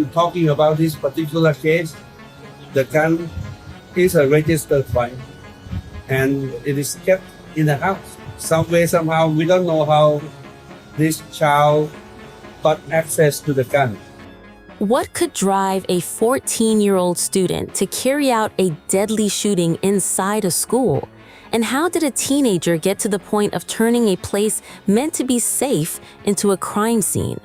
talking about this particular case, the gun is a registered file and it is kept in the house. Some way, somehow, we don't know how this child got access to the gun. What could drive a 14-year-old student to carry out a deadly shooting inside a school? And how did a teenager get to the point of turning a place meant to be safe into a crime scene?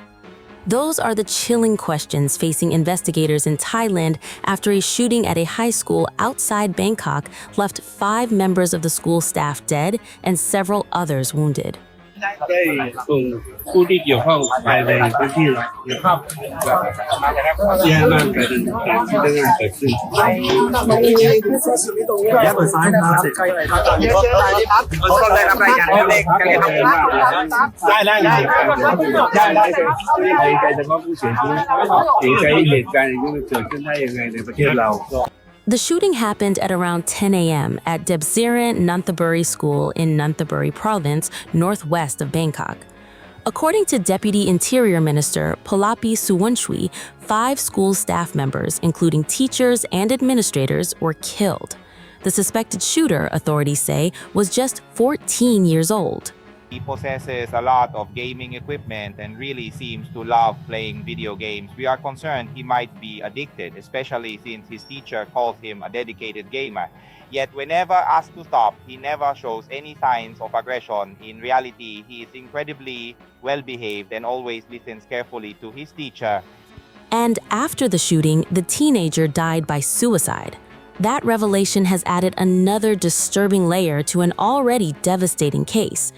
Those are the chilling questions facing investigators in Thailand after a shooting at a high school outside Bangkok left 5 members of the school staff dead and several others wounded. ได้ส่งผู้ที่เกี่ยวข้องภายในพื้นที่แย่มากไปจนการที่เรื่องเกิดขึ้น ใจเฉพาะผู้เสียชีวิตเสียใจเหตุการณ์อย่างนี้มันเกิดขึ้นได้ยังไงในประเทศเรา The shooting happened at around 10 a.m. at Debsirin Nonthaburi School in Nonthaburi Province, northwest of Bangkok. According to Deputy Interior Minister Polapi Suwanshui, 5 school staff members, including teachers and administrators, were killed. The suspected shooter, authorities say, was just 14 years old. He possesses a lot of gaming equipment and really seems to love playing video games. We are concerned he might be addicted, especially since his teacher calls him a dedicated gamer. Yet whenever asked to stop, he never shows any signs of aggression. In reality, he is incredibly well-behaved and always listens carefully to his teacher. And after the shooting, the teenager died by suicide. That revelation has added another disturbing layer to an already devastating case.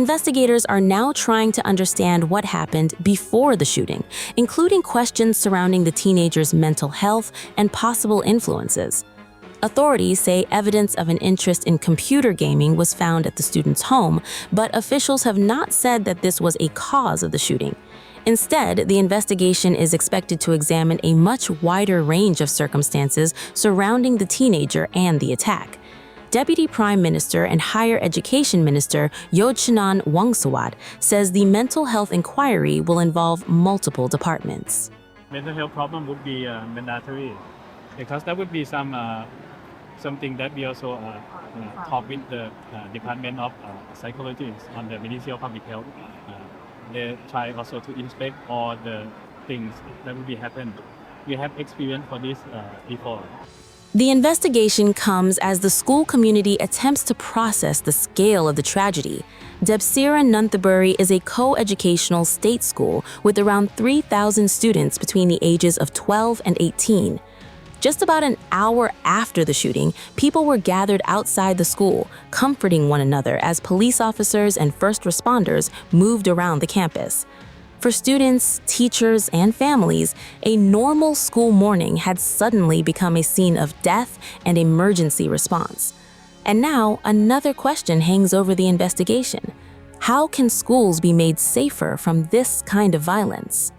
Investigators are now trying to understand what happened before the shooting, including questions surrounding the teenager's mental health and possible influences. Authorities say evidence of an interest in computer gaming was found at the student's home, but officials have not said that this was a cause of the shooting. Instead, the investigation is expected to examine a much wider range of circumstances surrounding the teenager and the attack. Deputy Prime Minister and Higher Education Minister Yodchanan Wangsawat says the mental health inquiry will involve multiple departments. Mental health problem would be mandatory because that would be something that we also talk with the Department of Psychology on the Ministry of Public Health. They try also to inspect all the things that will be happen. We have experience for this before. The investigation comes as the school community attempts to process the scale of the tragedy. Debsirin Nonthaburi is a co-educational state school with around 3,000 students between the ages of 12 and 18. Just about an hour after the shooting, people were gathered outside the school, comforting one another as police officers and first responders moved around the campus. For students, teachers, and families, a normal school morning had suddenly become a scene of death and emergency response. And now, another question hangs over the investigation. How can schools be made safer from this kind of violence?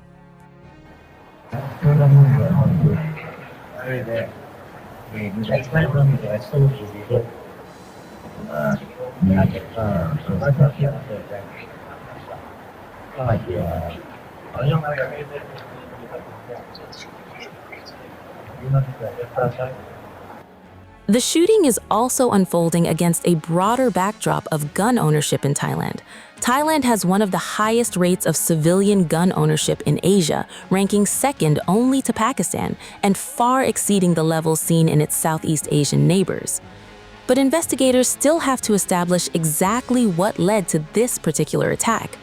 The shooting is also unfolding against a broader backdrop of gun ownership in Thailand. Thailand has one of the highest rates of civilian gun ownership in Asia, ranking second only to Pakistan and far exceeding the levels seen in its Southeast Asian neighbors. But investigators still have to establish exactly what led to this particular attack.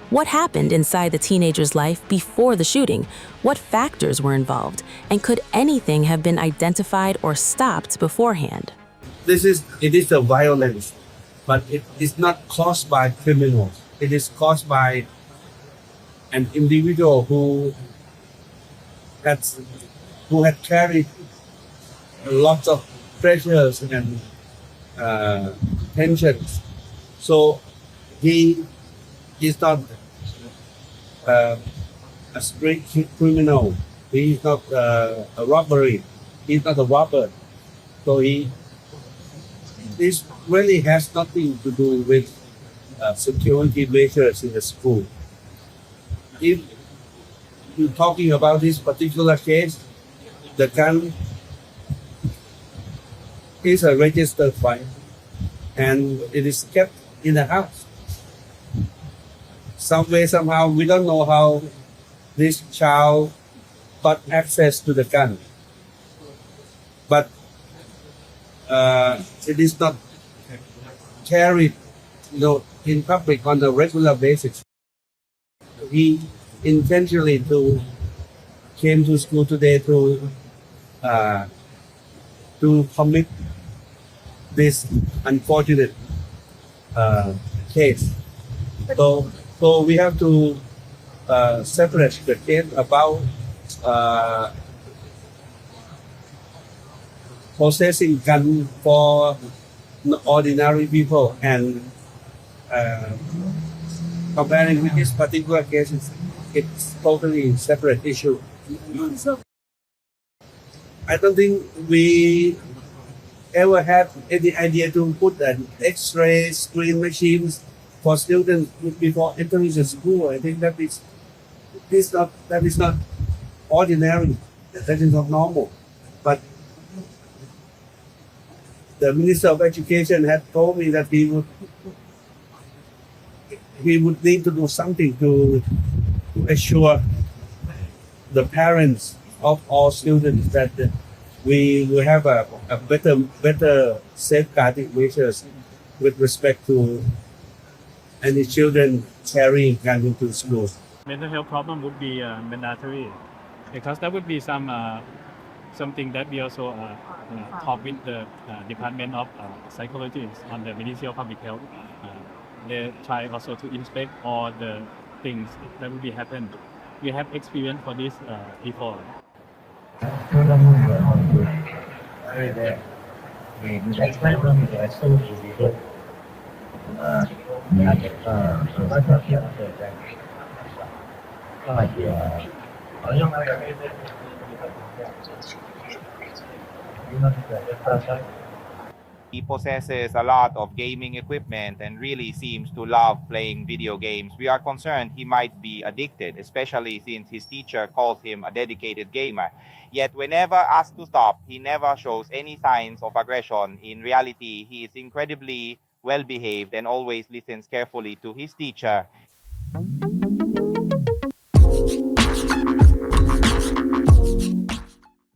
What happened inside the teenager's life before the shooting? What factors were involved? And could anything have been identified or stopped beforehand? It is a violence, but it is not caused by criminals. It is caused by an individual who had carried lots of pressures and tensions. So he is not a street criminal. He is not a robbery. He is not a robber. So this really has nothing to do with security measures in the school. If you're talking about this particular case, the gun is a registered fire and it is kept in the house. Some way, somehow, we don't know how this child got access to the gun. But it is not carried, in public on a regular basis. He intentionally came to school today to commit this unfortunate case. So we have to separate the case about possessing gun for ordinary people and comparing with this particular case, it's totally separate issue. I don't think we ever had any idea to put an X-ray screen machines for students before entering the school. I think that is not ordinary. That is not normal. But the Minister of Education had told me that he would need to do something to assure the parents of all students that we will have a better safeguarding measures with respect to any children carrying gun into school. Mental health problem would be mandatory because that would be something that we also talk with the Department of Psychology on the Ministry of Public Health. They try also to inspect all the things that will be happen. We have experience for this before. He possesses a lot of gaming equipment and really seems to love playing video games. We are concerned he might be addicted, especially since his teacher calls him a dedicated gamer. Yet whenever asked to stop, he never shows any signs of aggression. In reality, he is incredibly well-behaved and always listens carefully to his teacher.